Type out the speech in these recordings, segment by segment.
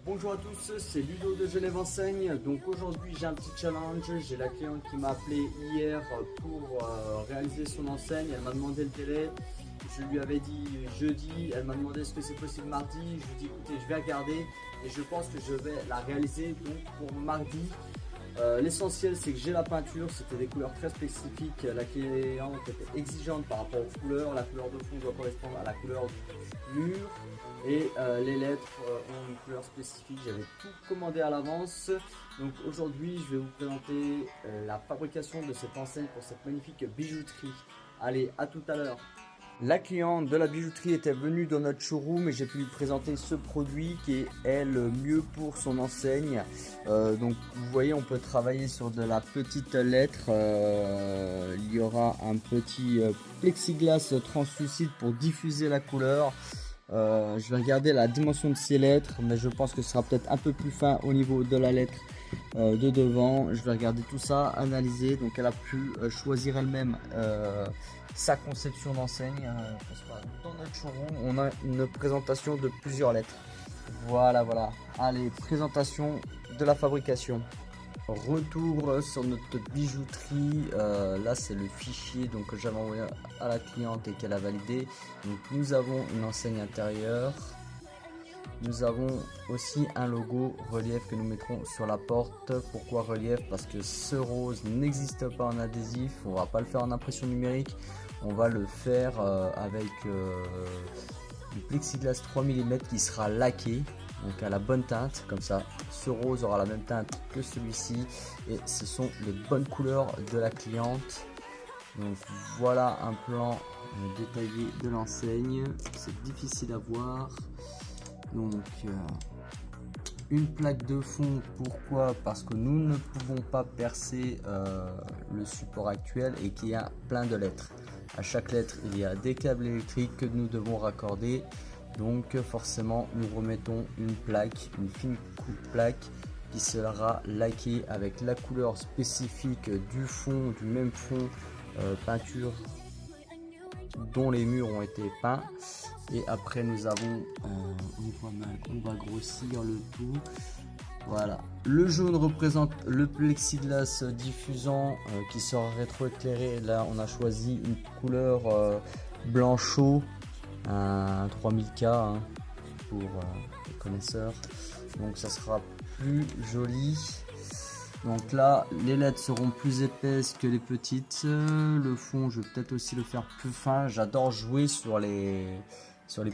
Bonjour à tous, c'est Ludo de Genève Enseigne. Donc aujourd'hui j'ai un petit challenge. J'ai la cliente qui m'a appelé hier pour réaliser son enseigne. Elle m'a demandé le délai. Je lui avais dit jeudi. Elle m'a demandé est-ce que c'est possible mardi. Je lui ai dit écoutez, je vais regarder et je pense que je vais la réaliser donc pour mardi. L'essentiel c'est que j'ai la peinture, c'était des couleurs très spécifiques. La cliente était exigeante par rapport aux couleurs. La couleur de fond doit correspondre à la couleur du mur. Et les lettres ont une couleur spécifique, j'avais tout commandé à l'avance. Donc aujourd'hui je vais vous présenter la fabrication de cette enseigne pour cette magnifique bijouterie. Allez, à tout à l'heure. La cliente de la bijouterie était venue dans notre showroom et j'ai pu lui présenter ce produit qui est le mieux pour son enseigne. Donc vous voyez, on peut travailler sur de la petite lettre. Il y aura un petit plexiglas translucide pour diffuser la couleur. Je vais regarder la dimension de ces lettres, mais je pense que ce sera peut-être un peu plus fin au niveau de la lettre de devant. Je vais regarder tout ça, analyser. Donc elle a pu choisir elle-même sa conception d'enseigne. Dans notre showroom, on a une présentation de plusieurs lettres. Voilà. Allez, présentation de la fabrication. Retour sur notre bijouterie. Là c'est le fichier donc, que j'avais envoyé à la cliente et qu'elle a validé. Donc nous avons une enseigne intérieure, nous avons aussi un logo relief que nous mettrons sur la porte. Pourquoi relief? Parce que ce rose n'existe pas en adhésif, on va pas le faire en impression numérique, on va le faire avec du plexiglas 3 mm qui sera laqué, donc à la bonne teinte. Comme ça ce rose aura la même teinte que celui-ci et ce sont les bonnes couleurs de la cliente. Donc voilà un plan détaillé de l'enseigne, c'est difficile à voir. Donc une plaque de fond, pourquoi? Parce que nous ne pouvons pas percer le support actuel et qu'il y a plein de lettres. À chaque lettre il y a des câbles électriques que nous devons raccorder. Donc forcément nous remettons une plaque, une fine plaque qui sera laquée avec la couleur spécifique du fond, du même fond peinture dont les murs ont été peints. Et après nous avons, on va grossir le tout. Voilà, le jaune représente le plexiglas diffusant qui sera rétroéclairé. Là on a choisi une couleur blanchot, un 3000K hein, pour les connaisseurs, donc ça sera plus joli. Donc là les lettres seront plus épaisses que les petites. Le fond je vais peut-être aussi le faire plus fin, j'adore jouer sur les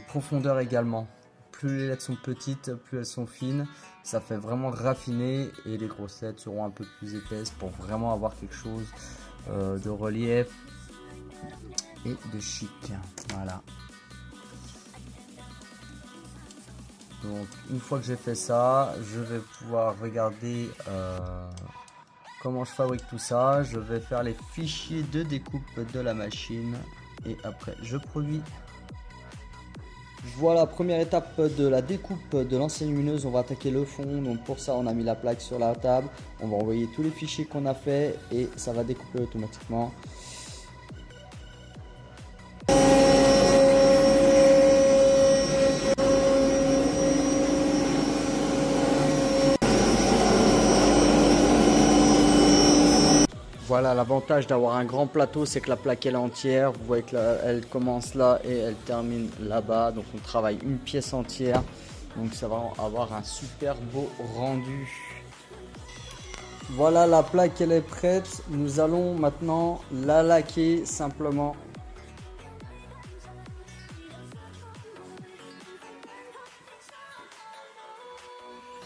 profondeurs également. Plus les lettres sont petites, plus elles sont fines, ça fait vraiment raffiner, et les grosses lettres seront un peu plus épaisses pour vraiment avoir quelque chose de relief et de chic. Voilà. Donc une fois que j'ai fait ça, je vais pouvoir regarder comment je fabrique tout ça. Je vais faire les fichiers de découpe de la machine et après je produis. Voilà, première étape de la découpe de l'enseigne lumineuse, on va attaquer le fond. Donc pour ça on a mis la plaque sur la table, on va envoyer tous les fichiers qu'on a fait et ça va découper automatiquement. Voilà, l'avantage d'avoir un grand plateau, c'est que la plaque elle est entière. Vous voyez que là, elle commence là et elle termine là-bas. Donc on travaille une pièce entière. Donc ça va avoir un super beau rendu. Voilà, la plaque elle est prête. Nous allons maintenant la laquer simplement.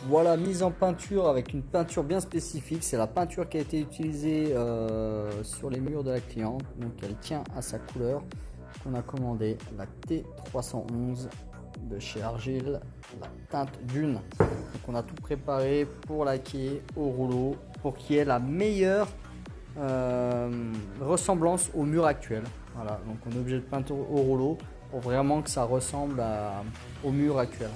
Voilà, mise en peinture avec une peinture bien spécifique. C'est la peinture qui a été utilisée sur les murs de la cliente. Donc elle tient à sa couleur qu'on a commandée, la T311 de chez Argile, la teinte Dune. Donc on a tout préparé pour laquer au rouleau pour qu'il y ait la meilleure ressemblance au mur actuel. Voilà, donc on est obligé de peindre au rouleau pour vraiment que ça ressemble au mur actuel.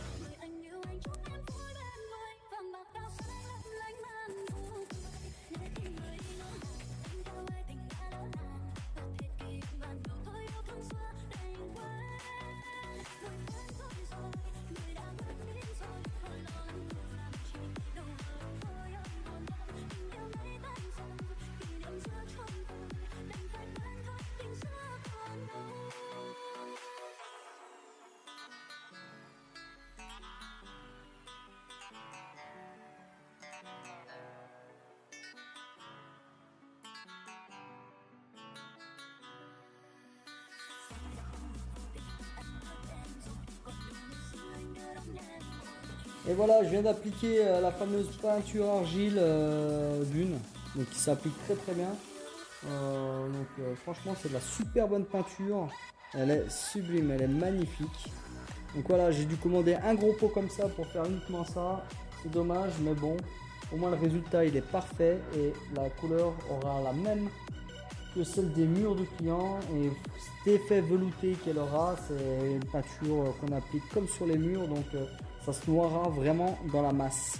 Et voilà, je viens d'appliquer la fameuse peinture argile Dune, donc qui s'applique très très bien. Franchement, c'est de la super bonne peinture. Elle est sublime, elle est magnifique. Donc voilà, j'ai dû commander un gros pot comme ça pour faire uniquement ça. C'est dommage, mais bon, au moins le résultat il est parfait et la couleur aura la même que celle des murs du client. Et cet effet velouté qu'elle aura, c'est une peinture qu'on applique comme sur les murs, donc ça se noiera vraiment dans la masse.